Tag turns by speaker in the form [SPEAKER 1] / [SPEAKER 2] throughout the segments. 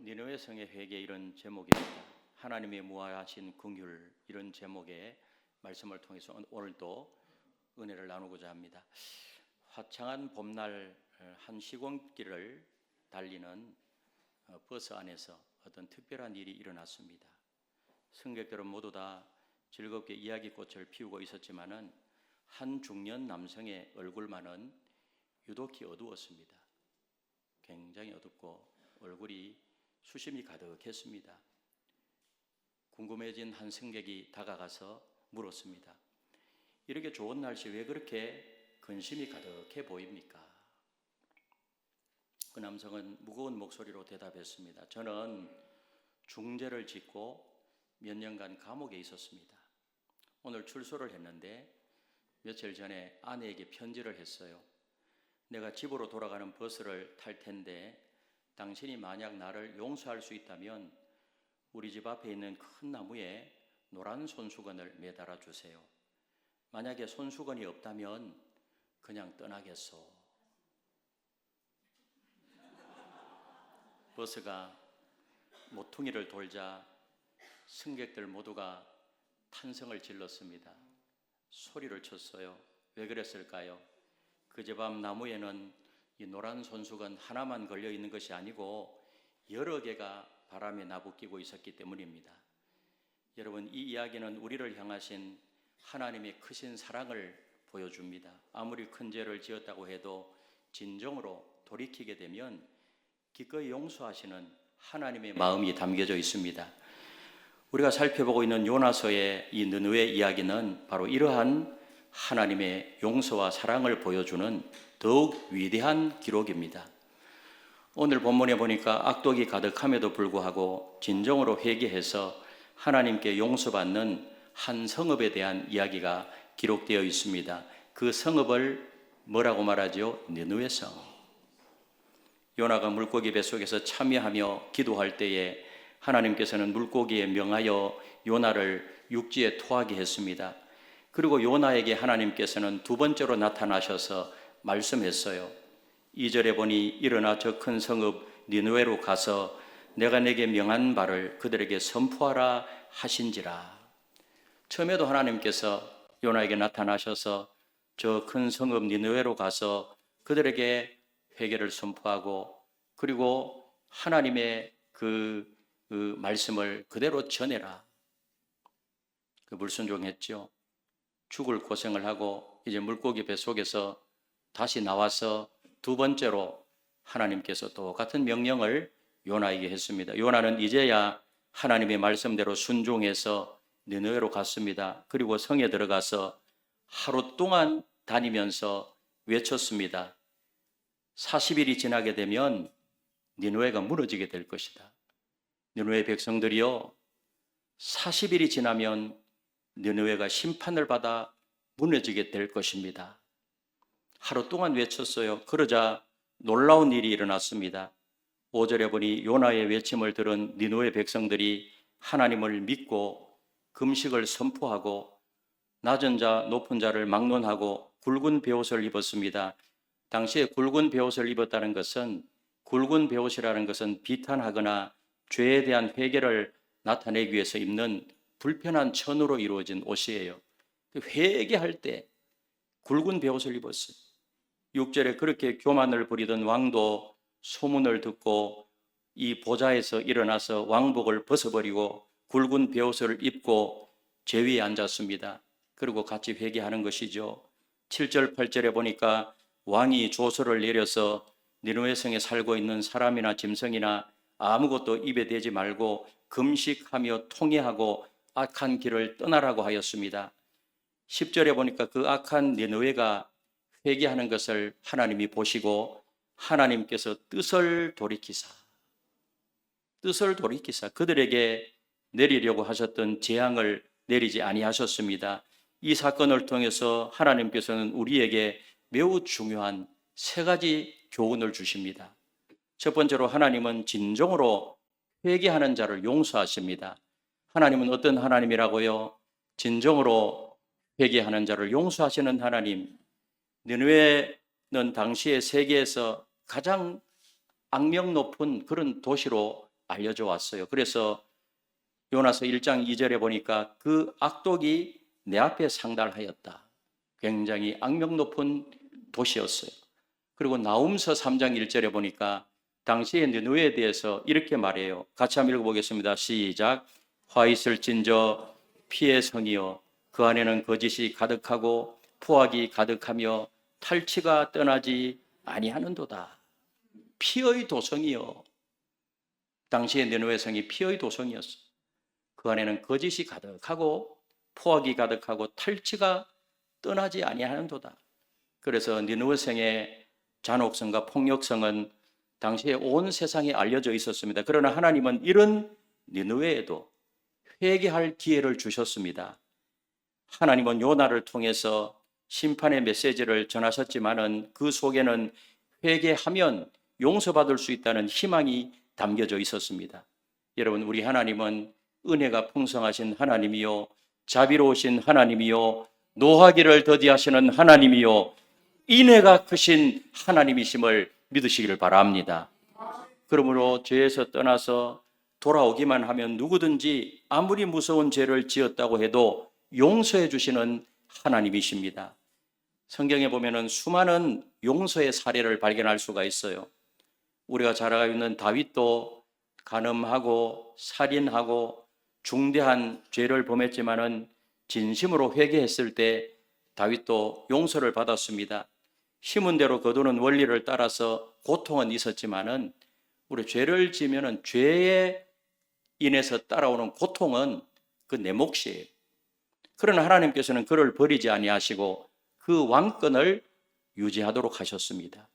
[SPEAKER 1] 니느웨 성의 회개 이런 제목입니다. 하나님의 무한하신 긍휼 이런 제목의 말씀을 통해서 오늘도 은혜를 나누고자 합니다. 화창한 봄날 한 시골길을 달리는 버스 안에서 어떤 특별한 일이 일어났습니다. 승객들은 모두 다 즐겁게 이야기꽃을 피우고 있었지만은 한 중년 남성의 얼굴만은 유독히 어두웠습니다. 굉장히 어둡고 얼굴이 수심이 가득했습니다. 궁금해진 한 승객이 다가가서 물었습니다. 이렇게 좋은 날씨 왜 그렇게 근심이 가득해 보입니까? 그 남성은 무거운 목소리로 대답했습니다. 저는 중죄를 짓고 몇 년간 감옥에 있었습니다. 오늘 출소를 했는데 며칠 전에 아내에게 편지를 했어요. 내가 집으로 돌아가는 버스를 탈 텐데 당신이 만약 나를 용서할 수 있다면 우리 집 앞에 있는 큰 나무에 노란 손수건을 매달아 주세요. 만약에 손수건이 없다면 그냥 떠나겠소. 버스가 모퉁이를 돌자 승객들 모두가 탄성을 질렀습니다. 소리를 쳤어요. 왜 그랬을까요? 그제밤 나무에는 이 노란 손수건 하나만 걸려 있는 것이 아니고 여러 개가 바람에 나부끼고 있었기 때문입니다. 여러분, 이 이야기는 우리를 향하신 하나님의 크신 사랑을 보여줍니다. 아무리 큰 죄를 지었다고 해도 진정으로 돌이키게 되면 기꺼이 용서하시는 하나님의 마음이 담겨져 있습니다. 우리가 살펴보고 있는 요나서의 이 느느웨 이야기는 바로 이러한 하나님의 용서와 사랑을 보여주는 더욱 위대한 기록입니다. 오늘 본문에 보니까 악독이 가득함에도 불구하고 진정으로 회개해서 하나님께 용서받는 한 성읍에 대한 이야기가 기록되어 있습니다. 그 성읍을 뭐라고 말하죠? 느느웨 성. 요나가 물고기 뱃속에서 참여하며 기도할 때에 하나님께서는 물고기에 명하여 요나를 육지에 토하게 했습니다. 그리고 요나에게 하나님께서는 두 번째로 나타나셔서 말씀했어요. 2절에 보니 일어나 저 큰 성읍 니느웨로 가서 내가 내게 명한 바를 그들에게 선포하라 하신지라. 처음에도 하나님께서 요나에게 나타나셔서 저 큰 성읍 니느웨로 가서 그들에게 회개를 선포하고 그리고 하나님의 그 말씀을 그대로 전해라. 그 불순종했죠. 죽을 고생을 하고 이제 물고기 뱃속에서 다시 나와서 두 번째로 하나님께서 똑같은 명령을 요나에게 했습니다. 요나는 이제야 하나님의 말씀대로 순종해서 니느웨로 갔습니다. 그리고 성에 들어가서 하루 동안 다니면서 외쳤습니다. 40일이 지나게 되면 니느웨가 무너지게 될 것이다. 니느웨 백성들이여, 40일이 지나면 니느웨가 심판을 받아 무너지게 될 것입니다. 하루 동안 외쳤어요. 그러자 놀라운 일이 일어났습니다. 5절에 보니 요나의 외침을 들은 니느웨 백성들이 하나님을 믿고 금식을 선포하고 낮은 자 높은 자를 막론하고 굵은 베옷을 입었습니다. 당시에 굵은 베옷을 입었다는 것은, 굵은 베옷이라는 것은 비탄하거나 죄에 대한 회개를 나타내기 위해서 입는 불편한 천으로 이루어진 옷이에요. 회개할 때 굵은 베옷을 입었어요. 6절에 그렇게 교만을 부리던 왕도 소문을 듣고 이 보좌에서 일어나서 왕복을 벗어버리고 굵은 베옷을 입고 제 위에 앉았습니다. 그리고 같이 회개하는 것이죠. 7절 8절에 보니까 왕이 조서를 내려서 니느웨 성에 살고 있는 사람이나 짐승이나 아무것도 입에 대지 말고 금식하며 통회하고 악한 길을 떠나라고 하였습니다. 10절에 보니까 그 악한 니느웨가 회개하는 것을 하나님이 보시고 하나님께서 뜻을 돌이키사 그들에게 내리려고 하셨던 재앙을 내리지 아니하셨습니다. 이 사건을 통해서 하나님께서는 우리에게 매우 중요한 세 가지 교훈을 주십니다. 첫 번째로 하나님은 진정으로 회개하는 자를 용서하십니다. 하나님은 어떤 하나님이라고요? 진정으로 회개하는 자를 용서하시는 하나님. 니느웨는 당시의 세계에서 가장 악명 높은 그런 도시로 알려져 왔어요. 그래서 요나서 1장 2절에 보니까 그 악독이 내 앞에 상달하였다. 굉장히 악명 높은 도시였어요. 그리고 나훔서 3장 1절에 보니까 당시의 느느웨에 대해서 이렇게 말해요. 같이 한번 읽어보겠습니다. 시작. 화 있을진저 피의 성이여 그 안에는 거짓이 가득하고 포악이 가득하며 탈취가 떠나지 아니하는도다. 피의 도성이여. 당시의 느느웨 성이 피의 도성이었어. 그 안에는 거짓이 가득하고 포악이 가득하고 탈취가 떠나지 아니하는도다. 그래서 니느웨 성의 잔혹성과 폭력성은 당시에 온 세상에 알려져 있었습니다. 그러나 하나님은 이런 니느웨에도 회개할 기회를 주셨습니다. 하나님은 요나를 통해서 심판의 메시지를 전하셨지만은 그 속에는 회개하면 용서받을 수 있다는 희망이 담겨져 있었습니다. 여러분, 우리 하나님은 은혜가 풍성하신 하나님이요 자비로우신 하나님이요 노하기를 더디하시는 하나님이요 인애가 크신 하나님이심을 믿으시기를 바랍니다. 그러므로 죄에서 떠나서 돌아오기만 하면 누구든지 아무리 무서운 죄를 지었다고 해도 용서해 주시는 하나님이십니다. 성경에 보면은 수많은 용서의 사례를 발견할 수가 있어요. 우리가 잘 알고 있는 다윗도 간음하고 살인하고 중대한 죄를 범했지만은 진심으로 회개했을 때 다윗도 용서를 받았습니다. 힘은 대로 거두는 원리를 따라서 고통은 있었지만은 우리 죄를 지면은 죄에 인해서 따라오는 고통은 그 내 몫이에요. 그러나 하나님께서는 그를 버리지 아니하시고 그 왕권을 유지하도록 하셨습니다.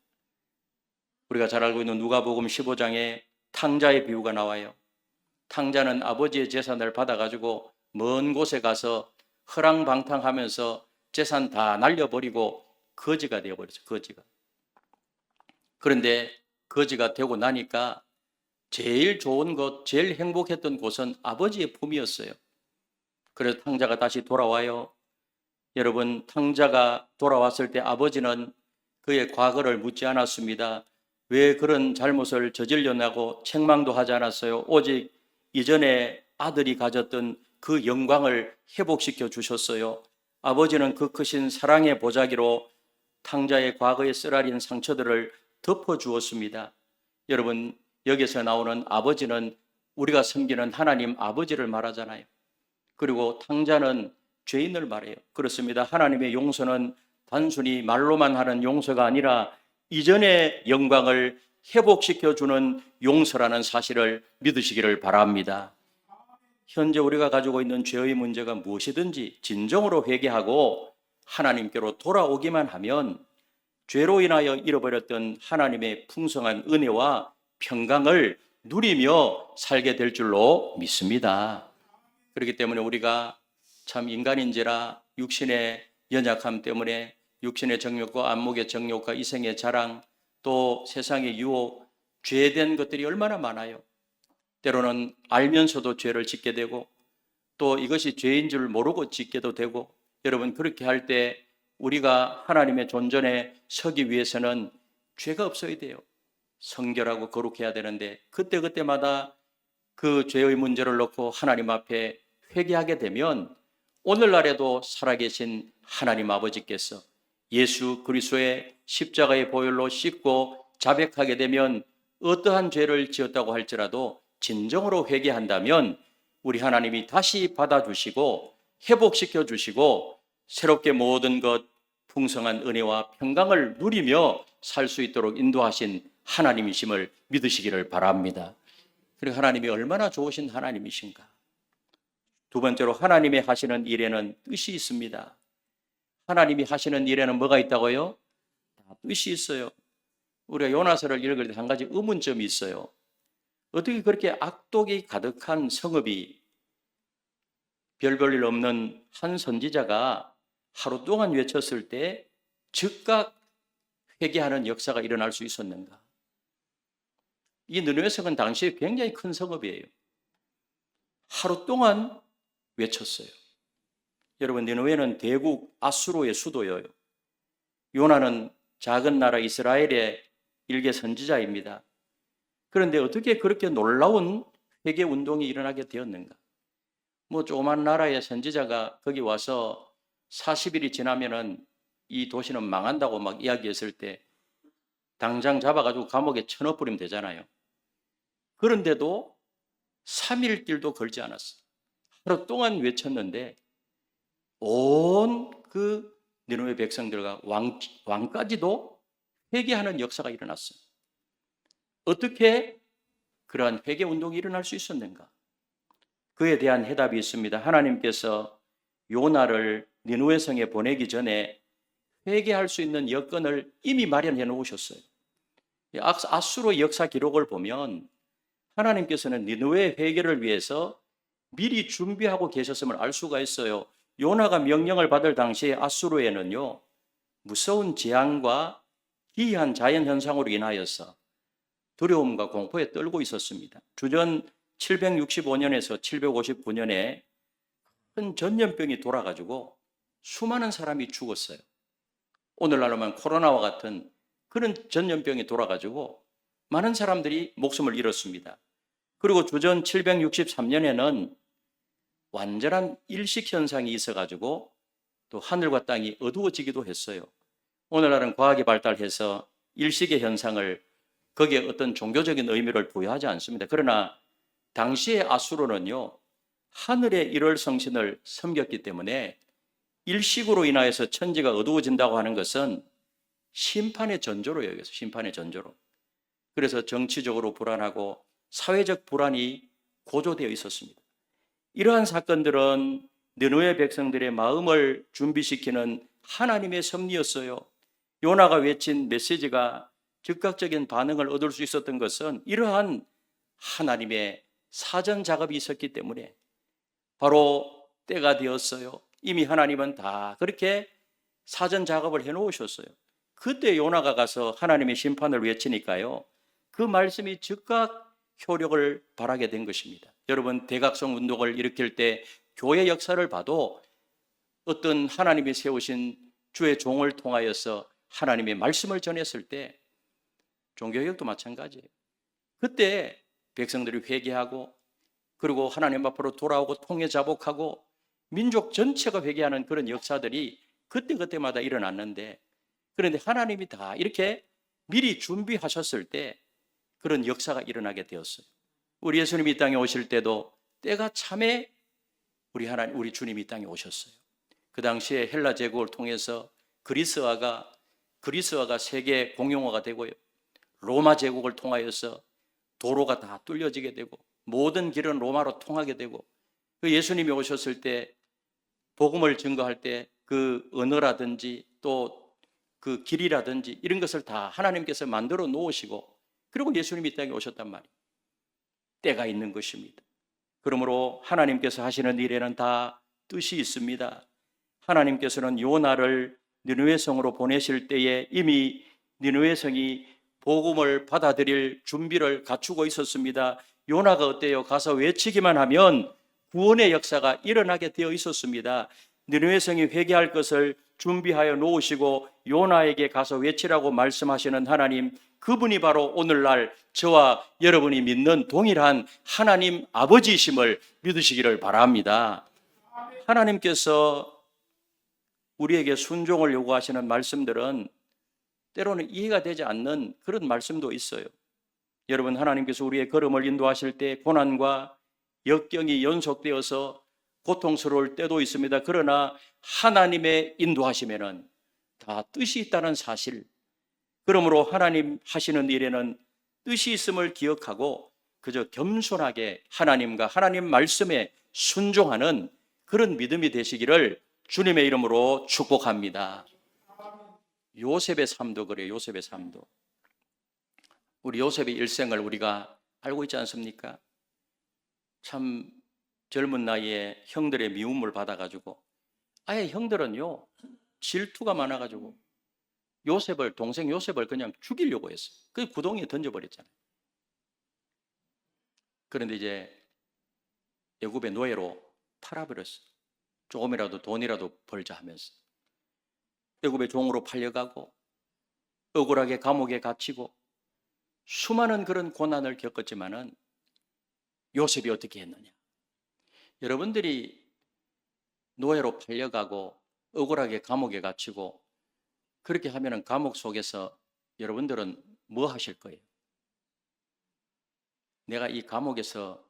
[SPEAKER 1] 우리가 잘 알고 있는 누가복음 15장에 탕자의 비유가 나와요. 탕자는 아버지의 재산을 받아가지고 먼 곳에 가서 허랑방탕하면서 재산 다 날려버리고 거지가 되어버렸어요. 거지가. 그런데 거지가 되고 나니까 제일 좋은 곳, 제일 행복했던 곳은 아버지의 품이었어요. 그래서 탕자가 다시 돌아와요. 여러분, 탕자가 돌아왔을 때 아버지는 그의 과거를 묻지 않았습니다. 왜 그런 잘못을 저질렀냐고 책망도 하지 않았어요. 오직 이전에 아들이 가졌던 그 영광을 회복시켜 주셨어요. 아버지는 그 크신 사랑의 보자기로 탕자의 과거에 쓰라린 상처들을 덮어주었습니다. 여러분, 여기서 나오는 아버지는 우리가 섬기는 하나님 아버지를 말하잖아요. 그리고 탕자는 죄인을 말해요. 그렇습니다. 하나님의 용서는 단순히 말로만 하는 용서가 아니라 이전의 영광을 회복시켜주는 용서라는 사실을 믿으시기를 바랍니다. 현재 우리가 가지고 있는 죄의 문제가 무엇이든지 진정으로 회개하고 하나님께로 돌아오기만 하면 죄로 인하여 잃어버렸던 하나님의 풍성한 은혜와 평강을 누리며 살게 될 줄로 믿습니다. 그렇기 때문에 우리가 참 인간인지라 육신의 연약함 때문에 육신의 정욕과 안목의 정욕과 이생의 자랑 또 세상의 유혹, 죄된 것들이 얼마나 많아요. 때로는 알면서도 죄를 짓게 되고 또 이것이 죄인 줄 모르고 짓게도 되고 여러분 그렇게 할 때 우리가 하나님의 존전에 서기 위해서는 죄가 없어야 돼요. 성결하고 거룩해야 되는데 그때마다 그 죄의 문제를 놓고 하나님 앞에 회개하게 되면 오늘날에도 살아계신 하나님 아버지께서 예수 그리스도의 십자가의 보혈로 씻고 자백하게 되면 어떠한 죄를 지었다고 할지라도 진정으로 회개한다면 우리 하나님이 다시 받아주시고 회복시켜 주시고 새롭게 모든 것 풍성한 은혜와 평강을 누리며 살 수 있도록 인도하신 하나님이심을 믿으시기를 바랍니다. 그리고 하나님이 얼마나 좋으신 하나님이신가. 두 번째로 하나님이 하시는 일에는 뜻이 있습니다. 하나님이 하시는 일에는 뭐가 있다고요? 뜻이 있어요. 우리가 요나서를 읽을 때 한 가지 의문점이 있어요. 어떻게 그렇게 악독이 가득한 성읍이 별 볼 일 없는 한 선지자가 하루 동안 외쳤을 때 즉각 회개하는 역사가 일어날 수 있었는가? 이 느느웨 성은 당시에 굉장히 큰 성읍이에요. 하루 동안 외쳤어요. 여러분, 느느웨는 대국 아수르의 수도예요. 요나는 작은 나라 이스라엘의 일개 선지자입니다. 그런데 어떻게 그렇게 놀라운 회개 운동이 일어나게 되었는가? 뭐 조그만 나라의 선지자가 거기 와서 40일이 지나면은 이 도시는 망한다고 막 이야기했을 때 당장 잡아가지고 감옥에 쳐넣어버리면 되잖아요. 그런데도 3일길도 걸지 않았어요. 하루 동안 외쳤는데 온 그 니느웨 백성들과 왕까지도 회개하는 역사가 일어났어요. 어떻게 그러한 회개 운동이 일어날 수 있었는가? 그에 대한 해답이 있습니다. 하나님께서 요나를 니느웨 성에 보내기 전에 회개할 수 있는 여건을 이미 마련해 놓으셨어요. 아수르 역사 기록을 보면 하나님께서는 니느웨 회개를 위해서 미리 준비하고 계셨음을 알 수가 있어요. 요나가 명령을 받을 당시에 아수르에는요, 무서운 재앙과 기이한 자연 현상으로 인하여서 두려움과 공포에 떨고 있었습니다. 주전 765년에서 759년에 큰 전염병이 돌아가지고 수많은 사람이 죽었어요. 오늘날로 하면 코로나와 같은 그런 전염병이 돌아가지고 많은 사람들이 목숨을 잃었습니다. 그리고 주전 763년에는 완전한 일식 현상이 있어가지고 또 하늘과 땅이 어두워지기도 했어요. 오늘날은 과학이 발달해서 일식의 현상을 거기에 어떤 종교적인 의미를 부여하지 않습니다. 그러나 당시의 아수르는요, 하늘의 일월 성신을 섬겼기 때문에 일식으로 인하여서 천지가 어두워진다고 하는 것은 심판의 전조로 여겼어요. 심판의 전조로. 그래서 정치적으로 불안하고 사회적 불안이 고조되어 있었습니다. 이러한 사건들은 느느웨 백성들의 마음을 준비시키는 하나님의 섭리였어요. 요나가 외친 메시지가 즉각적인 반응을 얻을 수 있었던 것은 이러한 하나님의 사전 작업이 있었기 때문에 바로 때가 되었어요. 이미 하나님은 다 그렇게 사전 작업을 해놓으셨어요. 그때 요나가 가서 하나님의 심판을 외치니까요, 그 말씀이 즉각 효력을 발하게 된 것입니다. 여러분, 대각성 운동을 일으킬 때 교회 역사를 봐도 어떤 하나님이 세우신 주의 종을 통하여서 하나님의 말씀을 전했을 때 종교개혁도 마찬가지예요. 그때 백성들이 회개하고 그리고 하나님 앞으로 돌아오고 통회 자복하고 민족 전체가 회개하는 그런 역사들이 그때그때마다 일어났는데, 그런데 하나님이 다 이렇게 미리 준비하셨을 때 그런 역사가 일어나게 되었어요. 우리 예수님이 이 땅에 오실 때도 때가 참에 우리 주님이 이 땅에 오셨어요. 그 당시에 헬라 제국을 통해서 그리스어가 세계 공용어가 되고요, 로마 제국을 통하여서 도로가 다 뚫려지게 되고 모든 길은 로마로 통하게 되고, 그 예수님이 오셨을 때 복음을 증거할 때 그 언어라든지 또 그 길이라든지 이런 것을 다 하나님께서 만들어 놓으시고, 그리고 예수님이 이 땅에 오셨단 말이에요. 때가 있는 것입니다. 그러므로 하나님께서 하시는 일에는 다 뜻이 있습니다. 하나님께서는 요나를 니느웨 성으로 보내실 때에 이미 니느웨 성이 복음을 받아들일 준비를 갖추고 있었습니다. 요나가 어때요? 가서 외치기만 하면 구원의 역사가 일어나게 되어 있었습니다. 니느웨 성이 회개할 것을 준비하여 놓으시고 요나에게 가서 외치라고 말씀하시는 하나님, 그분이 바로 오늘날 저와 여러분이 믿는 동일한 하나님 아버지이심을 믿으시기를 바랍니다. 하나님께서 우리에게 순종을 요구하시는 말씀들은 때로는 이해가 되지 않는 그런 말씀도 있어요. 여러분, 하나님께서 우리의 걸음을 인도하실 때 고난과 역경이 연속되어서 고통스러울 때도 있습니다. 그러나 하나님의 인도하심에는 다 뜻이 있다는 사실, 그러므로 하나님 하시는 일에는 뜻이 있음을 기억하고 그저 겸손하게 하나님과 하나님 말씀에 순종하는 그런 믿음이 되시기를 주님의 이름으로 축복합니다. 요셉의 삶도 그래요. 요셉의 삶도. 우리 요셉의 일생을 우리가 알고 있지 않습니까? 참 젊은 나이에 형들의 미움을 받아가지고 아예 형들은요, 질투가 많아가지고 동생 요셉을 그냥 죽이려고 했어요. 그 구덩이에 던져버렸잖아요. 그런데 이제 애굽의 노예로 팔아버렸어요. 조금이라도 돈이라도 벌자 하면서 애굽의 종으로 팔려가고 억울하게 감옥에 갇히고 수많은 그런 고난을 겪었지만은 요셉이 어떻게 했느냐? 여러분들이 노예로 팔려가고 억울하게 감옥에 갇히고 그렇게 하면은 감옥 속에서 여러분들은 뭐 하실 거예요? 내가 이 감옥에서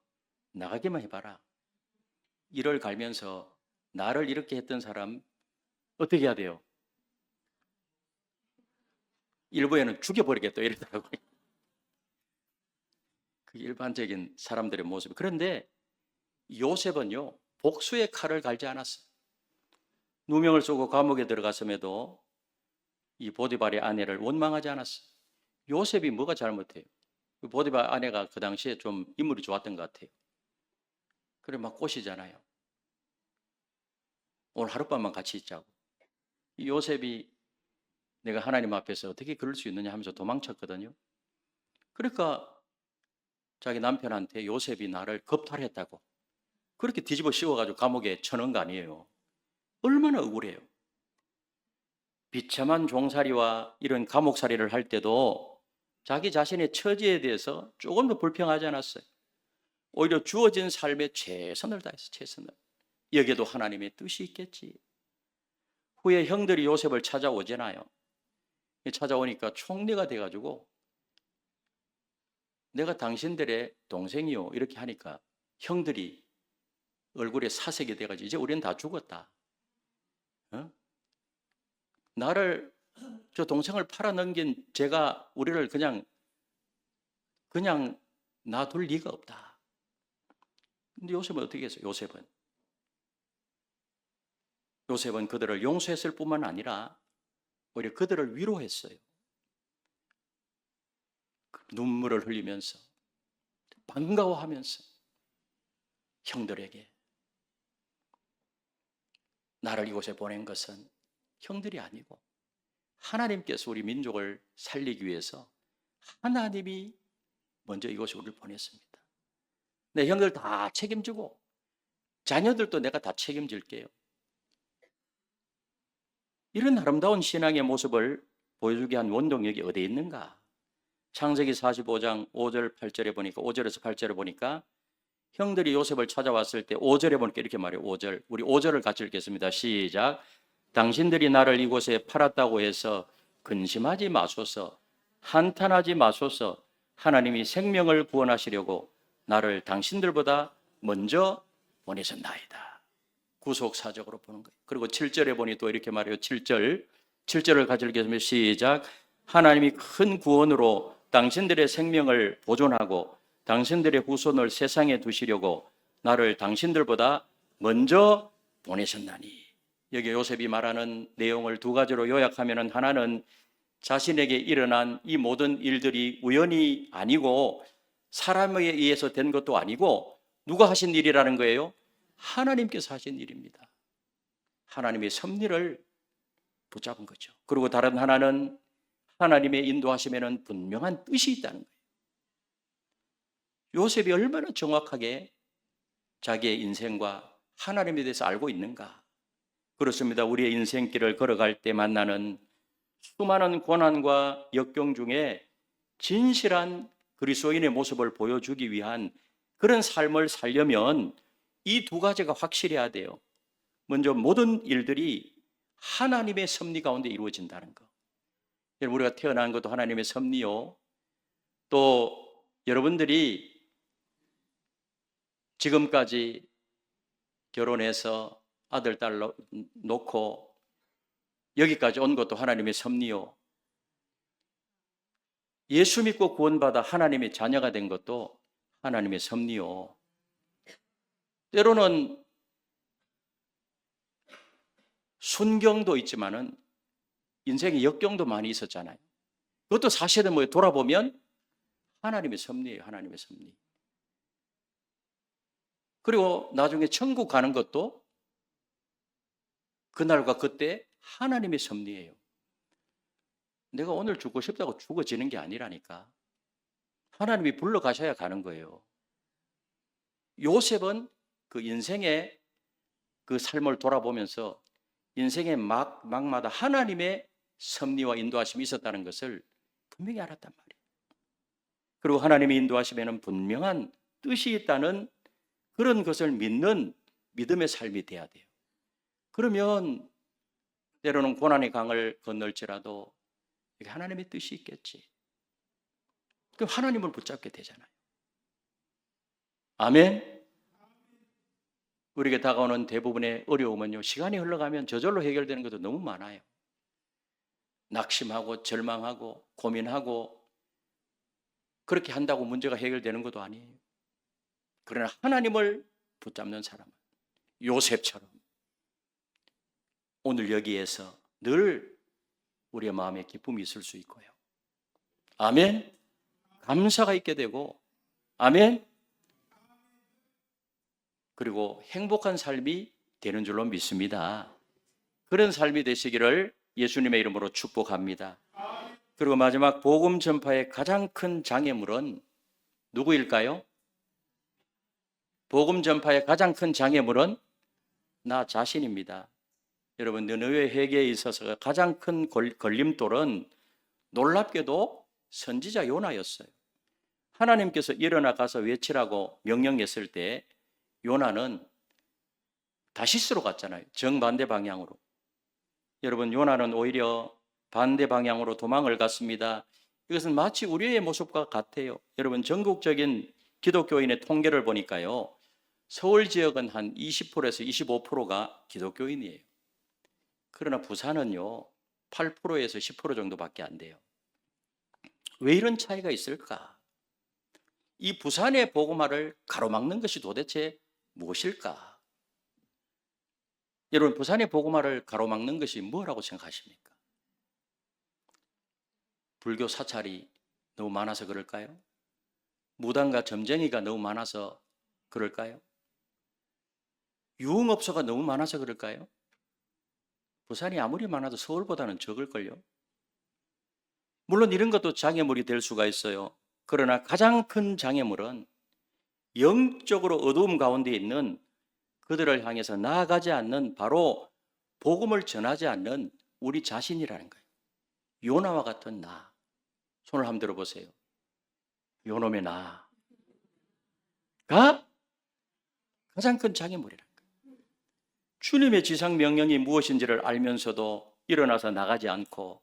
[SPEAKER 1] 나가기만 해봐라. 이를 갈면서 나를 이렇게 했던 사람 어떻게 해야 돼요? 일부에는 죽여버리겠다 이러더라고요. 그 일반적인 사람들의 모습. 그런데 요셉은요, 복수의 칼을 갈지 않았어요. 누명을 쓰고 감옥에 들어갔음에도 이 보디발의 아내를 원망하지 않았어요. 요셉이 뭐가 잘못해요? 보디발 아내가 그 당시에 좀 인물이 좋았던 것 같아요. 그래 막 꼬시잖아요. 오늘 하룻밤만 같이 있자고. 요셉이 내가 하나님 앞에서 어떻게 그럴 수 있느냐 하면서 도망쳤거든요. 그러니까 자기 남편한테 요셉이 나를 겁탈했다고 그렇게 뒤집어 씌워가지고 감옥에 쳐넣은 거 아니에요. 얼마나 억울해요. 비참한 종살이와 이런 감옥살이를 할 때도 자기 자신의 처지에 대해서 조금도 불평하지 않았어요. 오히려 주어진 삶에 최선을 다해서 최선을. 여기에도 하나님의 뜻이 있겠지. 후에 형들이 요셉을 찾아오잖아요. 찾아오니까 총리가 돼가지고 내가 당신들의 동생이요 이렇게 하니까 형들이 얼굴에 사색이 돼가지고 이제 우리는 다 죽었다. 어? 나를 저 동생을 팔아넘긴 제가 우리를 그냥 놔둘 리가 없다. 근데 요셉은 어떻게 했어요? 요셉은 그들을 용서했을 뿐만 아니라 오히려 그들을 위로했어요. 눈물을 흘리면서 반가워하면서 형들에게 나를 이곳에 보낸 것은 형들이 아니고 하나님께서 우리 민족을 살리기 위해서 하나님이 먼저 이곳에 우리를 보냈습니다. 내 형들 다 책임지고 자녀들도 내가 다 책임질게요. 이런 아름다운 신앙의 모습을 보여주게 한 원동력이 어디에 있는가? 창세기 45장 5절 8절에 보니까 5절에서 8절에 보니까 형들이 요셉을 찾아왔을 때 5절에 보니까 이렇게 말해요. 5절. 우리 5절을 같이 읽겠습니다. 시작. 당신들이 나를 이곳에 팔았다고 해서 근심하지 마소서. 한탄하지 마소서. 하나님이 생명을 구원하시려고 나를 당신들보다 먼저 보내셨나이다. 구속사적으로 보는 거예요. 그리고 7절에 보니 또 이렇게 말해요. 7절을 같이 읽겠습니다. 시작. 하나님이 큰 구원으로 당신들의 생명을 보존하고 당신들의 후손을 세상에 두시려고 나를 당신들보다 먼저 보내셨나니. 여기 요셉이 말하는 내용을 두 가지로 요약하면 하나는 자신에게 일어난 이 모든 일들이 우연이 아니고 사람에 의해서 된 것도 아니고 누가 하신 일이라는 거예요? 하나님께서 하신 일입니다. 하나님의 섭리를 붙잡은 거죠. 그리고 다른 하나는 하나님의 인도하심에는 분명한 뜻이 있다는 거예요. 요셉이 얼마나 정확하게 자기의 인생과 하나님에 대해서 알고 있는가? 그렇습니다. 우리의 인생길을 걸어갈 때 만나는 수많은 고난과 역경 중에 진실한 그리스도인의 모습을 보여주기 위한 그런 삶을 살려면 이 두 가지가 확실해야 돼요. 먼저 모든 일들이 하나님의 섭리 가운데 이루어진다는 것. 우리가 태어난 것도 하나님의 섭리요. 또 여러분들이 지금까지 결혼해서 아들, 딸 놓고 여기까지 온 것도 하나님의 섭리요. 예수 믿고 구원받아 하나님의 자녀가 된 것도 하나님의 섭리요. 때로는 순경도 있지만은 인생에 역경도 많이 있었잖아요. 그것도 사실은 뭐 돌아보면 하나님의 섭리예요. 하나님의 섭리. 그리고 나중에 천국 가는 것도 그날과 그때 하나님의 섭리예요. 내가 오늘 죽고 싶다고 죽어지는 게 아니라니까. 하나님이 불러가셔야 가는 거예요. 요셉은 그 인생의 그 삶을 돌아보면서 인생의 막마다 하나님의 섭리와 인도하심이 있었다는 것을 분명히 알았단 말이에요. 그리고 하나님의 인도하심에는 분명한 뜻이 있다는 그런 것을 믿는 믿음의 삶이 돼야 돼요. 그러면 때로는 고난의 강을 건널지라도 이게 하나님의 뜻이 있겠지. 그럼 하나님을 붙잡게 되잖아요. 아멘. 우리에게 다가오는 대부분의 어려움은요, 시간이 흘러가면 저절로 해결되는 것도 너무 많아요. 낙심하고 절망하고 고민하고 그렇게 한다고 문제가 해결되는 것도 아니에요. 그러나 하나님을 붙잡는 사람은 요셉처럼 오늘 여기에서 늘 우리의 마음에 기쁨이 있을 수 있고요. 아멘. 감사가 있게 되고, 아멘. 그리고 행복한 삶이 되는 줄로 믿습니다. 그런 삶이 되시기를 예수님의 이름으로 축복합니다. 그리고 마지막 복음 전파의 가장 큰 장애물은 누구일까요? 복음 전파의 가장 큰 장애물은 나 자신입니다. 여러분, 느느웨 회개에 있어서 가장 큰 걸림돌은 놀랍게도 선지자 요나였어요. 하나님께서 일어나 가서 외치라고 명령했을 때 요나는 다시스로 갔잖아요. 정반대 방향으로. 여러분, 요나는 오히려 반대 방향으로 도망을 갔습니다. 이것은 마치 우리의 모습과 같아요. 여러분, 전국적인 기독교인의 통계를 보니까요, 서울 지역은 한 20%에서 25%가 기독교인이에요. 그러나 부산은요, 8%에서 10% 정도밖에 안 돼요. 왜 이런 차이가 있을까? 이 부산의 복음화를 가로막는 것이 도대체 무엇일까? 여러분, 부산의 복음화를 가로막는 것이 뭐라고 생각하십니까? 불교 사찰이 너무 많아서 그럴까요? 무당과 점쟁이가 너무 많아서 그럴까요? 유흥업소가 너무 많아서 그럴까요? 부산이 아무리 많아도 서울보다는 적을걸요? 물론 이런 것도 장애물이 될 수가 있어요. 그러나 가장 큰 장애물은 영적으로 어두움 가운데 있는 그들을 향해서 나아가지 않는, 바로 복음을 전하지 않는 우리 자신이라는 거예요. 요나와 같은 나. 손을 한번 들어보세요. 요놈의 나가 가장 큰 장애물이라는 거예요. 주님의 지상 명령이 무엇인지를 알면서도 일어나서 나가지 않고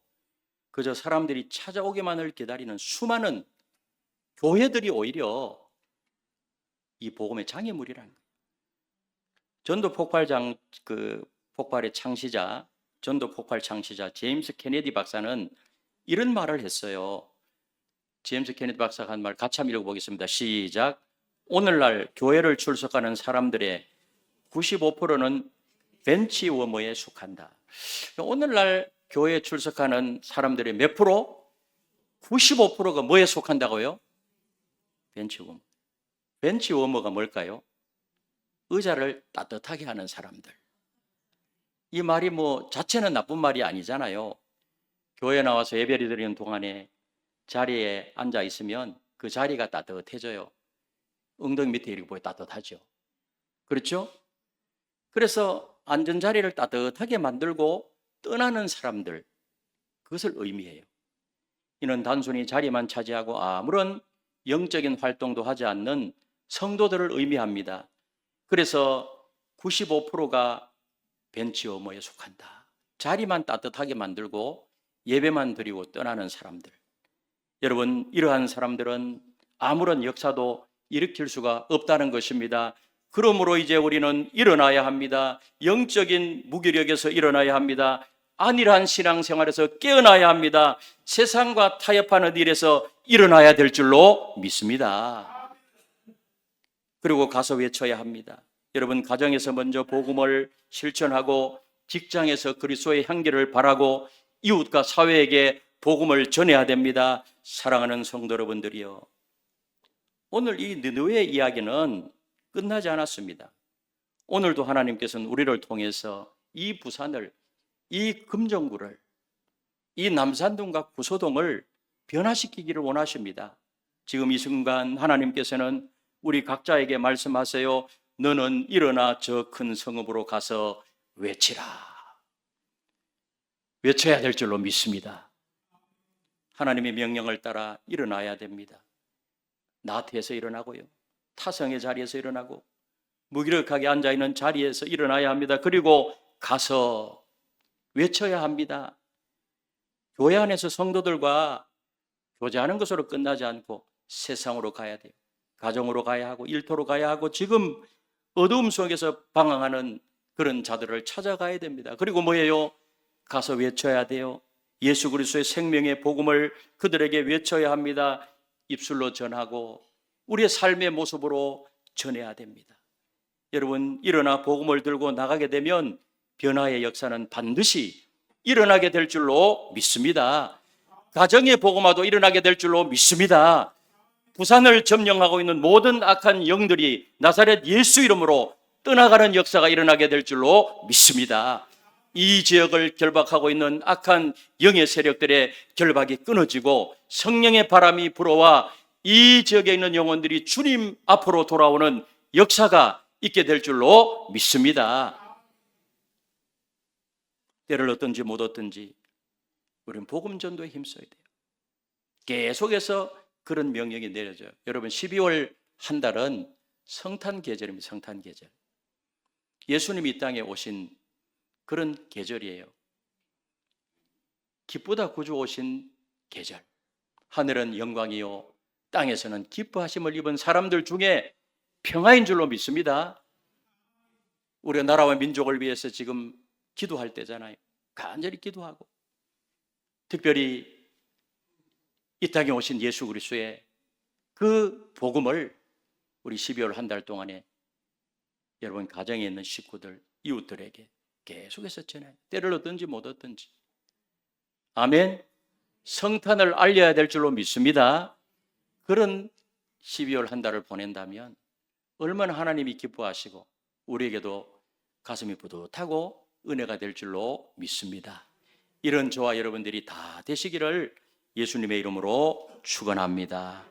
[SPEAKER 1] 그저 사람들이 찾아오기만을 기다리는 수많은 교회들이 오히려 이 복음의 장애물이라는 거예요. 전도 폭발의 창시자, 전도 폭발 창시자 제임스 케네디 박사는 이런 말을 했어요. 제임스 케네디 박사가 한 말 같이 한번 읽어보겠습니다. 시작. 오늘날 교회를 출석하는 사람들의 95%는 벤치 워머에 속한다. 오늘날 교회에 출석하는 사람들의 몇 프로? 95%가 뭐에 속한다고요? 벤치 워머. 벤치 워머가 뭘까요? 의자를 따뜻하게 하는 사람들. 이 말이 자체는 나쁜 말이 아니잖아요. 교회 나와서 예배를 드리는 동안에 자리에 앉아 있으면 그 자리가 따뜻해져요. 엉덩이 밑에 이렇게 보여 따뜻하죠. 그렇죠? 그래서 앉은 자리를 따뜻하게 만들고 떠나는 사람들, 그것을 의미해요. 이는 단순히 자리만 차지하고 아무런 영적인 활동도 하지 않는 성도들을 의미합니다. 그래서 95%가 벤치 워머에 속한다. 자리만 따뜻하게 만들고 예배만 드리고 떠나는 사람들. 여러분, 이러한 사람들은 아무런 역사도 일으킬 수가 없다는 것입니다. 그러므로 이제 우리는 일어나야 합니다. 영적인 무기력에서 일어나야 합니다. 안일한 신앙생활에서 깨어나야 합니다. 세상과 타협하는 일에서 일어나야 될 줄로 믿습니다. 그리고 가서 외쳐야 합니다. 여러분, 가정에서 먼저 복음을 실천하고 직장에서 그리스도의 향기를 바라고 이웃과 사회에게 복음을 전해야 됩니다. 사랑하는 성도 여러분들이요, 오늘 이 느느웨의 이야기는 끝나지 않았습니다. 오늘도 하나님께서는 우리를 통해서 이 부산을, 이 금정구를, 이 남산동과 구소동을 변화시키기를 원하십니다. 지금 이 순간 하나님께서는 우리 각자에게 말씀하세요. 너는 일어나 저 큰 성읍으로 가서 외치라. 외쳐야 될 줄로 믿습니다. 하나님의 명령을 따라 일어나야 됩니다. 나태해서 일어나고요. 타성의 자리에서 일어나고 무기력하게 앉아있는 자리에서 일어나야 합니다. 그리고 가서 외쳐야 합니다. 교회 안에서 성도들과 교제하는 것으로 끝나지 않고 세상으로 가야 돼요. 가정으로 가야 하고 일터로 가야 하고 지금 어두움 속에서 방황하는 그런 자들을 찾아가야 됩니다. 그리고 뭐예요? 가서 외쳐야 돼요. 예수 그리스도의 생명의 복음을 그들에게 외쳐야 합니다. 입술로 전하고 우리의 삶의 모습으로 전해야 됩니다. 여러분, 일어나 복음을 들고 나가게 되면 변화의 역사는 반드시 일어나게 될 줄로 믿습니다. 가정의 복음화도 일어나게 될 줄로 믿습니다. 부산을 점령하고 있는 모든 악한 영들이 나사렛 예수 이름으로 떠나가는 역사가 일어나게 될 줄로 믿습니다. 이 지역을 결박하고 있는 악한 영의 세력들의 결박이 끊어지고 성령의 바람이 불어와 이 지역에 있는 영혼들이 주님 앞으로 돌아오는 역사가 있게 될 줄로 믿습니다. 때를 얻든지 못 얻든지 우리는 복음 전도에 힘써야 돼요. 계속해서 그런 명령이 내려져요. 여러분, 12월 한 달은 성탄 계절입니다. 성탄 계절. 예수님이 이 땅에 오신 그런 계절이에요. 기쁘다 구주 오신 계절. 하늘은 영광이요 땅에서는 기뻐하심을 입은 사람들 중에 평화인 줄로 믿습니다. 우리가 나라와 민족을 위해서 지금 기도할 때잖아요. 간절히 기도하고 특별히 이 땅에 오신 예수 그리스도의 그 복음을 우리 12월 한 달 동안에 여러분 가정에 있는 식구들, 이웃들에게 계속해서 전해요. 때를 얻든지 못 얻든지. 아멘. 성탄을 알려야 될 줄로 믿습니다. 그런 12월 한 달을 보낸다면 얼마나 하나님이 기뻐하시고 우리에게도 가슴이 뿌듯하고 은혜가 될 줄로 믿습니다. 이런 저와 여러분들이 다 되시기를 예수님의 이름으로 축원합니다.